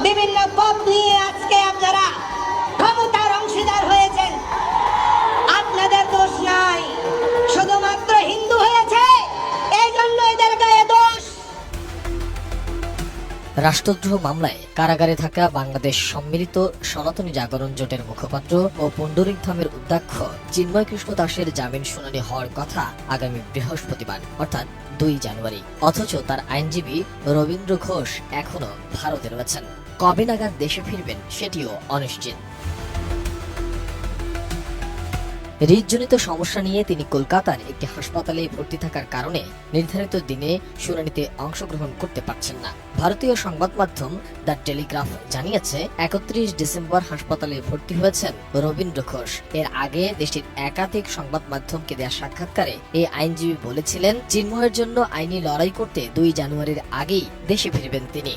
বিভিন্ন পদ নিয়ে আজকে আপনারা ক্ষমতার অংশীদার হয়েছেন। আপনাদের দোষ নাই, শুধুমাত্র হিন্দু হয়েছে এই জন্য এদের গায়ে দোষ। রাষ্ট্রদ্রোহ মামলায় কারাগারে থাকা বাংলাদেশ সম্মিলিত সনাতনী জাগরণ জোটের মুখপাত্র ও পুণ্ডরিক ধামের অধ্যক্ষ চিন্ময় কৃষ্ণ দাসের জামিন শুনানি হওয়ার কথা আগামী বৃহস্পতিবার অর্থাৎ 2 জানুয়ারি। অথচ তার আইনজীবী রবীন্দ্র ঘোষ এখনো ভারতে রয়েছেন। কবে নাগাদ দেশে ফিরবেন সেটিও অনিশ্চিত। হৃদজনিত সমস্যা নিয়ে তিনি কলকাতার একটি হাসপাতালে ভর্তি থাকার কারণে নির্ধারিত দিনে শুনানিতে অংশগ্রহণ করতে পারছেন না। ভারতীয় সংবাদ মাধ্যম দ্য টেলিগ্রাফ জানিয়েছে 31 ডিসেম্বর হাসপাতালে ভর্তি হয়েছেন রবীন্দ্র ঘোষ। এর আগে দেশটির একাধিক সংবাদ মাধ্যমকে দেওয়া সাক্ষাৎকারে এই আইনজীবী বলেছিলেন চিন্ময়ের জন্য আইনি লড়াই করতে 2 জানুয়ারির আগেই দেশে ফিরবেন তিনি।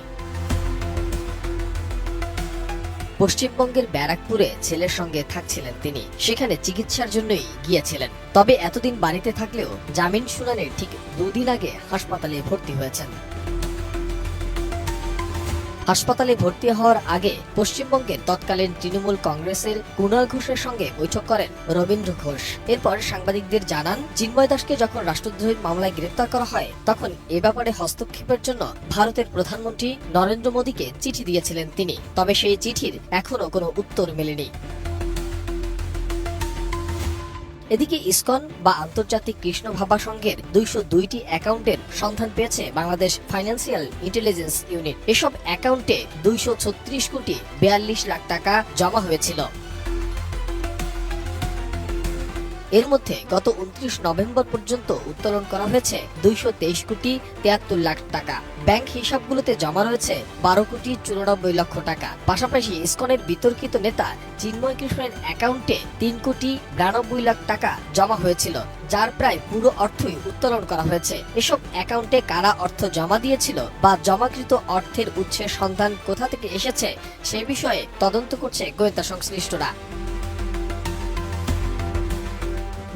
পশ্চিমবঙ্গের ব্যারাকপুরে ছেলের সঙ্গে থাকছিলেন তিনি, সেখানে চিকিৎসার জন্যই গিয়েছিলেন। তবে এতদিন বাড়িতে থাকলেও জামিন শুনানির ঠিক 2 দিন আগে হাসপাতালে ভর্তি হয়েছেন। হাসপাতালে ভর্তি হওয়ার আগে পশ্চিমবঙ্গের তৎকালীন তৃণমূল কংগ্রেসের কুণাল ঘোষের সঙ্গে বৈঠক করেন রবীন্দ্র ঘোষ। এরপর সাংবাদিকদের জানান, চিন্ময় দাসকে যখন রাষ্ট্রদ্রোহের মামলায় গ্রেপ্তার করা হয় তখন এ ব্যাপারে হস্তক্ষেপের জন্য ভারতের প্রধানমন্ত্রী নরেন্দ্র মোদীকে চিঠি দিয়েছিলেন তিনি। তবে সেই চিঠির এখনো কোনো উত্তর মেলেনি। এদিকে ইসকন বা আন্তর্জাতিক কৃষ্ণ ভাবা সংঘের 202টি অ্যাকাউন্টের সন্ধান পেয়েছে বাংলাদেশ ফাইন্যান্সিয়াল ইন্টেলিজেন্স ইউনিট। এসব অ্যাকাউন্টে 236 কোটি 42 লাখ টাকা জমা হয়েছিল। এর মধ্যে গত 29 নভেম্বর পর্যন্ত উত্তোলন করা হয়েছে 223 কোটি 73 লাখ টাকা। ব্যাংক হিসাবগুলোতে জমা রয়েছে 12 কোটি 94 লক্ষ টাকা। পাশাপাশি ইসকনের বিতর্কিত নেতা চিন্ময় কৃষ্ণের অ্যাকাউন্টে 3 কোটি 92 লাখ টাকা জমা হয়েছিল, যার প্রায় পুরো অর্থই উত্তোলন করা হয়েছে। এসব অ্যাকাউন্টে কারা অর্থ জমা দিয়েছিল বা জমাকৃত অর্থের উৎসের সন্ধান কোথা থেকে এসেছে সে বিষয়ে তদন্ত করছে গোয়েন্দা সংশ্লিষ্টরা।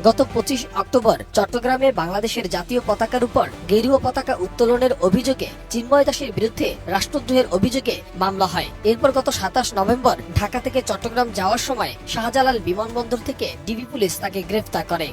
গত 25 অক্টোবর চট্টগ্রামে বাংলাদেশের জাতীয় পতাকার উপর গেরুয়া পতাকা উত্তোলনের অভিযোগে চিন্ময় দাসের বিরুদ্ধে রাষ্ট্রদ্রোহের অভিযোগে মামলা হয়। এরপর গত 27 নভেম্বর ঢাকা থেকে চট্টগ্রাম যাওয়ার সময় শাহজালাল বিমানবন্দর থেকে ডিবি পুলিশ তাকে গ্রেফতার করে।